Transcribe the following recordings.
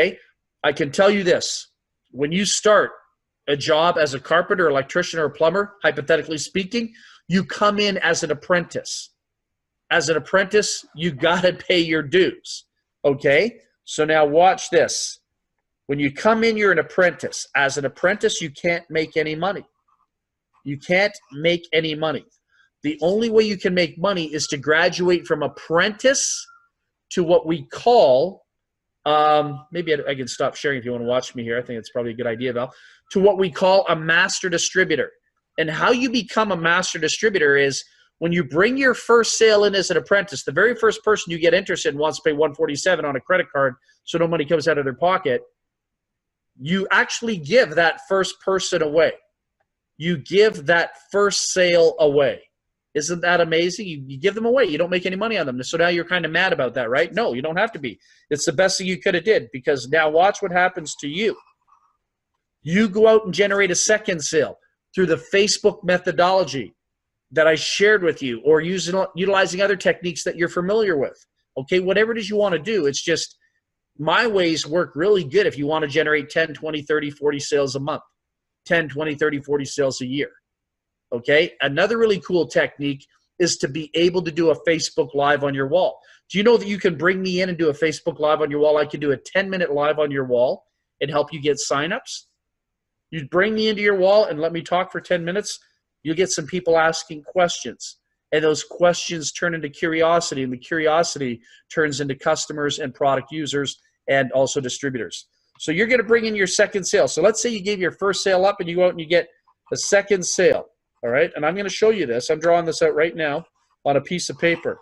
Okay? I can tell you this. When you start a job as a carpenter, electrician, or plumber, hypothetically speaking, you come in as an apprentice. As an apprentice, you got to pay your dues. Okay? So now watch this. When you come in, you're an apprentice. As an apprentice, you can't make any money. You can't make any money. The only way you can make money is to graduate from apprentice to what we call, maybe I can stop sharing if you want to watch me here. I think it's probably a good idea, Val. To what we call a master distributor. And how you become a master distributor is when you bring your first sale in as an apprentice, the very first person you get interested in wants to pay $147 on a credit card so no money comes out of their pocket. You actually give that first person away. You give that first sale away. Isn't that amazing? You give them away. You don't make any money on them. So now you're kind of mad about that, right? No, you don't have to be. It's the best thing you could have did, because now watch what happens to you. You go out and generate a second sale through the Facebook methodology that I shared with you, or utilizing other techniques that you're familiar with. Okay, whatever it is you want to do, it's just my ways work really good if you want to generate 10, 20, 30, 40 sales a month, 10, 20, 30, 40 sales a year. Okay, another really cool technique is to be able to do a Facebook Live on your wall. Do you know that you can bring me in and do a Facebook Live on your wall? I can do a 10-minute live on your wall and help you get signups. You'd bring me into your wall and let me talk for 10 minutes. You'll get some people asking questions, and those questions turn into curiosity, and the curiosity turns into customers and product users and also distributors. So you're going to bring in your second sale. So let's say you gave your first sale up and you go out and you get a second sale. All right, and I'm going to show you this. I'm drawing this out right now on a piece of paper,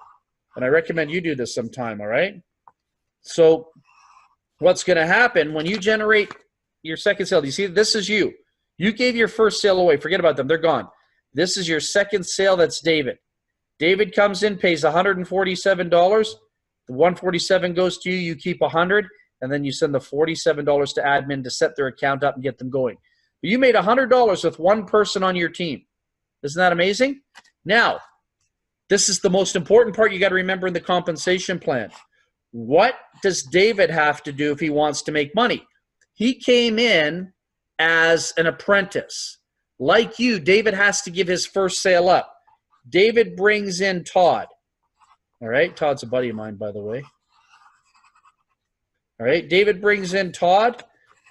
and I recommend you do this sometime, all right? So what's going to happen when you generate your second sale? Do you see, this is you. You gave your first sale away. Forget about them. They're gone. This is your second sale. That's David. David comes in, pays $147. The $147 goes to you. You keep $100, and then you send the $47 to admin to set their account up and get them going. But you made $100 with one person on your team. Isn't that amazing? Now, this is the most important part you got to remember in the compensation plan. What does David have to do if he wants to make money? He came in as an apprentice. Like you, David has to give his first sale up. David brings in Todd. All right, Todd's a buddy of mine, by the way. All right, David brings in Todd.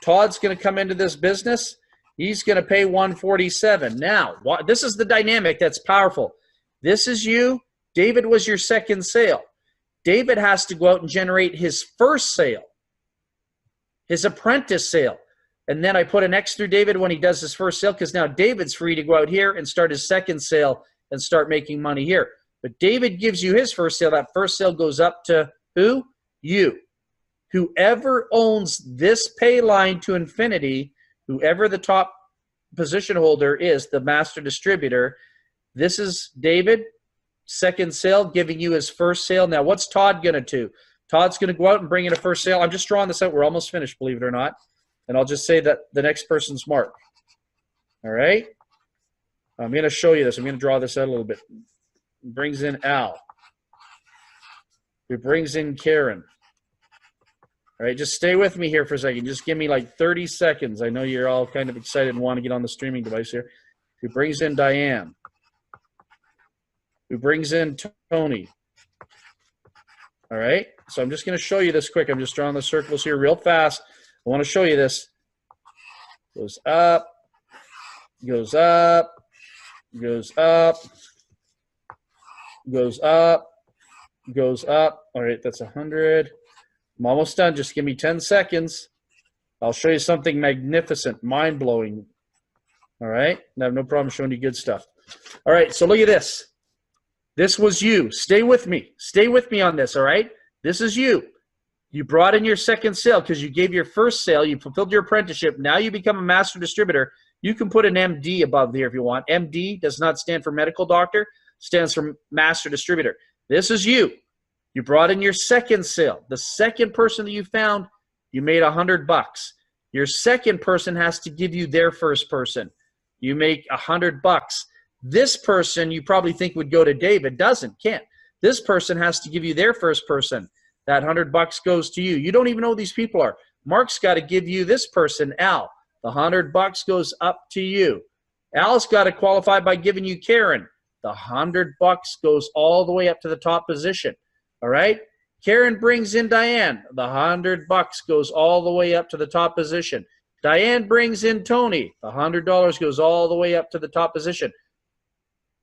Todd's going to come into this business. He's going to pay $147. Now, this is the dynamic that's powerful. This is you. David was your second sale. David has to go out and generate his first sale, his apprentice sale. And then I put an X through David when he does his first sale, because now David's free to go out here and start his second sale and start making money here. But David gives you his first sale. That first sale goes up to who? You. Whoever owns this pay line to infinity, whoever the top position holder is, the master distributor, this is David, second sale, giving you his first sale. Now, what's Todd going to do? Todd's going to go out and bring in a first sale. I'm just drawing this out. We're almost finished, believe it or not. And I'll just say that the next person's Mark. All right? I'm going to show you this. I'm going to draw this out a little bit. He brings in Al. He brings in Karen. All right, just stay with me here for a second. Just give me like 30 seconds. I know you're all kind of excited and want to get on the streaming device here. He brings in Diane. Who brings in Tony. All right, so I'm just going to show you this quick. I'm just drawing the circles here real fast. I want to show you this. Goes up, goes up, goes up, goes up, goes up. All right, that's 100. I'm almost done. Just give me 10 seconds. I'll show you something magnificent, mind-blowing. All right? I have no problem showing you good stuff. All right, so look at this. This was you. Stay with me. Stay with me on this, all right? This is you. You brought in your second sale because you gave your first sale. You fulfilled your apprenticeship. Now you become a master distributor. You can put an MD above here if you want. MD does not stand for medical doctor. Stands for master distributor. This is you. You brought in your second sale. The second person that you found, you made $100. Your second person has to give you their first person. You make $100. This person you probably think would go to David. Doesn't, can't. This person has to give you their first person. That $100 goes to you. You don't even know who these people are. Mark's got to give you this person, Al. The $100 goes up to you. Al's got to qualify by giving you Karen. The $100 goes all the way up to the top position. All right? Karen brings in Diane. The $100 goes all the way up to the top position. Diane brings in Tony. The $100 goes all the way up to the top position.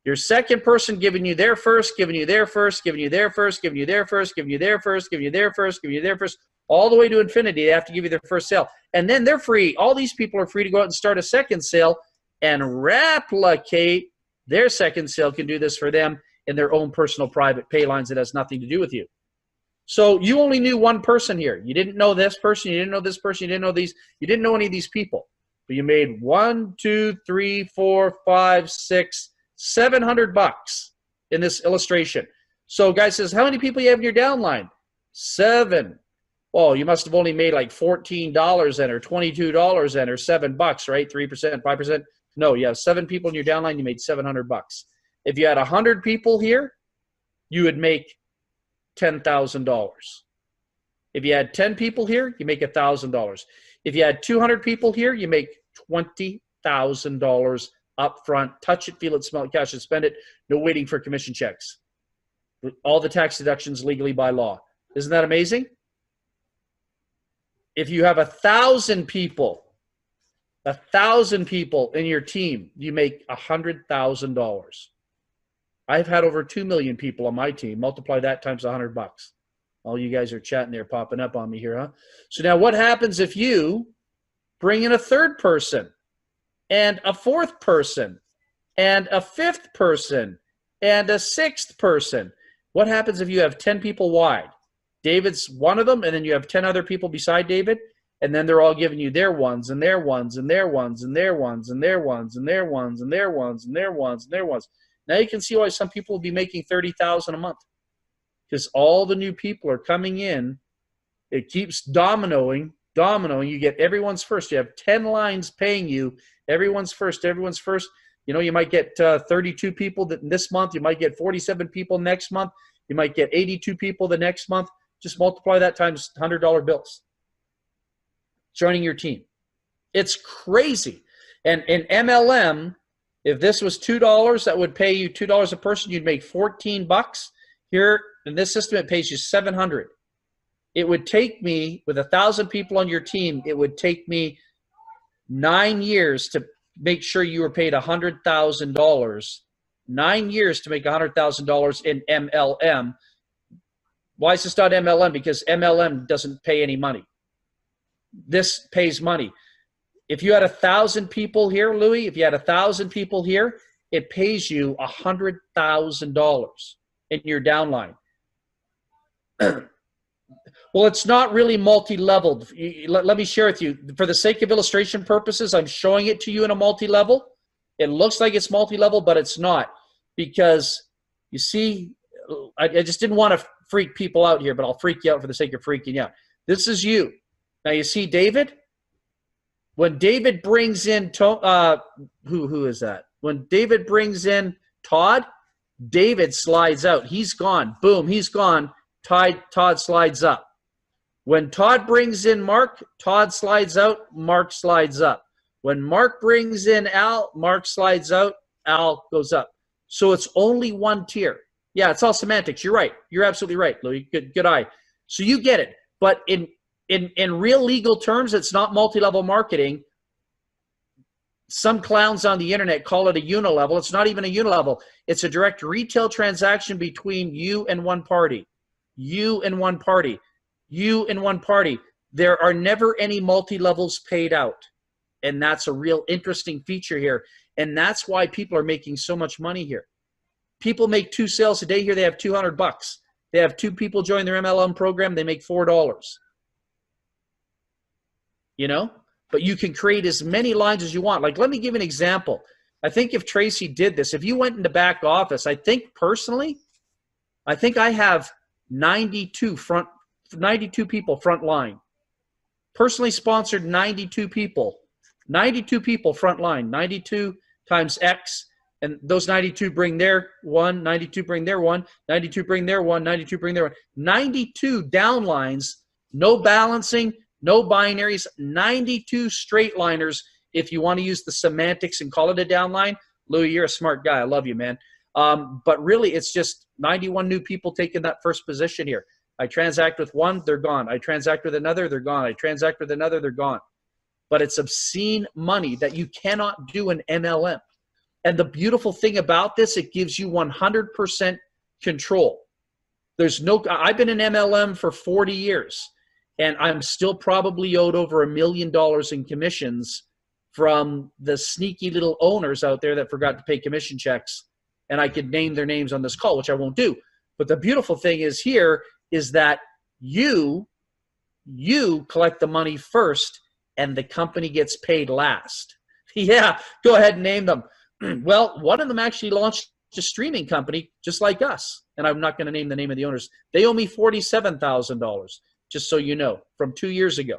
Your second person giving you their first, giving you their first, giving you their first, giving you their first, giving you their first, giving you their first, giving you their first, all the way to infinity. They have to give you their first sale. And then they're free. All these people are free to go out and start a second sale and replicate their second sale. Can do this for them in their own personal private pay lines that has nothing to do with you. So you only knew one person here. You didn't know this person. You didn't know this person. You didn't know these. You didn't know any of these people. But you made 1, 2, 3, 4, 5, 6, $700 in this illustration. So guy says, how many people you have in your downline? 7. Well, you must have only made like $14 then, or $22 then, or $7, right? 3%, 5%. No, you have 7 people in your downline. You made $700. If you had 100 people here, you would make $10,000. If you had 10 people here, you make $1,000. If you had 200 people here, you make $20,000 up front. Touch it, feel it, smell it, cash it, spend it. No waiting for commission checks. All the tax deductions legally by law. Isn't that amazing? If you have 1,000 people, 1,000 people in your team, you make $100,000. I've had over 2 million people on my team. Multiply that times $100. All you guys are chatting there, popping up on me here, huh? So now what happens if you bring in a third person and a fourth person and a fifth person and a sixth person? What happens if you have 10 people wide? David's one of them, and then you have 10 other people beside David, and then they're all giving you their ones and their ones and their ones and their ones and their ones and their ones and their ones and their ones and their ones. Now you can see why some people will be making $30,000 a month, because all the new people are coming in. It keeps dominoing. You get everyone's first. You have 10 lines paying you. Everyone's first. Everyone's first. You know, you might get 32 people this month. You might get 47 people next month. You might get 82 people the next month. Just multiply that times $100 bills. Joining your team. It's crazy. And in MLM, if this was $2, that would pay you $2 a person. You'd make $14. Here in this system, it pays you $700. It would take me, with 1,000 people on your team, it would take me 9 years to make sure you were paid $100,000. 9 years to make $100,000 in MLM. Why is this not MLM? Because MLM doesn't pay any money. This pays money. If you had 1,000 people here, Louis, if you had 1,000 people here, it pays you $100,000 in your downline. Well, it's not really multi-leveled. Let me share with you. For the sake of illustration purposes, I'm showing it to you in a multi-level. It looks like it's multi-level, but it's not. Because, you see, I just didn't want to freak people out here, but I'll freak you out for the sake of freaking out. This is you. Now, you see David? When David brings in, who is that? When David brings in Todd, David slides out. He's gone. Boom, he's gone. Todd slides up. When Todd brings in Mark, Todd slides out. Mark slides up. When Mark brings in Al, Mark slides out. Al goes up. So it's only one tier. Yeah, it's all semantics. You're right. You're absolutely right, Louis. Good eye. So you get it. But in real legal terms, it's not multi-level marketing. Some clowns on the internet call it a unilevel. It's not even a unilevel. It's a direct retail transaction between you and one party. You and one party. You and one party. There are never any multi-levels paid out. And that's a real interesting feature here. And that's why people are making so much money here. People make 2 sales a day here. They have $200. They have 2 people join their MLM program. They make $4. You know? But you can create as many lines as you want. Like, let me give you an example. I think if Tracy did this, if you went into back office, I think personally, I think I have 92 people front line. Personally sponsored 92 people. 92 people front line. 92 times X. And those 92 bring their 1, 92 bring their 1, 92 bring their 1, 92 bring their 1. 92 downlines, no balancing, No binaries, 92 straight liners. If you want to use the semantics and call it a downline, Louis, you're a smart guy. I love you, man. But really, it's just 91 new people taking that first position here. I transact with one, they're gone. I transact with another, they're gone. I transact with another, they're gone. But it's obscene money that you cannot do in MLM. And the beautiful thing about this, it gives you 100% control. I've been in MLM for 40 years, and I'm still probably owed over $1 million in commissions from the sneaky little owners out there that forgot to pay commission checks. And I could name their names on this call, which I won't do. But the beautiful thing is here is that you collect the money first and the company gets paid last. Yeah, go ahead and name them. Well, one of them actually launched a streaming company just like us. And I'm not going to name the name of the owners. They owe me $47,000, just so you know, from 2 years ago.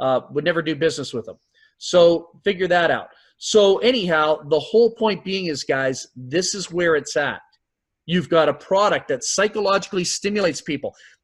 Would never do business with them. So figure that out. So anyhow, the whole point being is, guys, this is where it's at. You've got a product that psychologically stimulates people.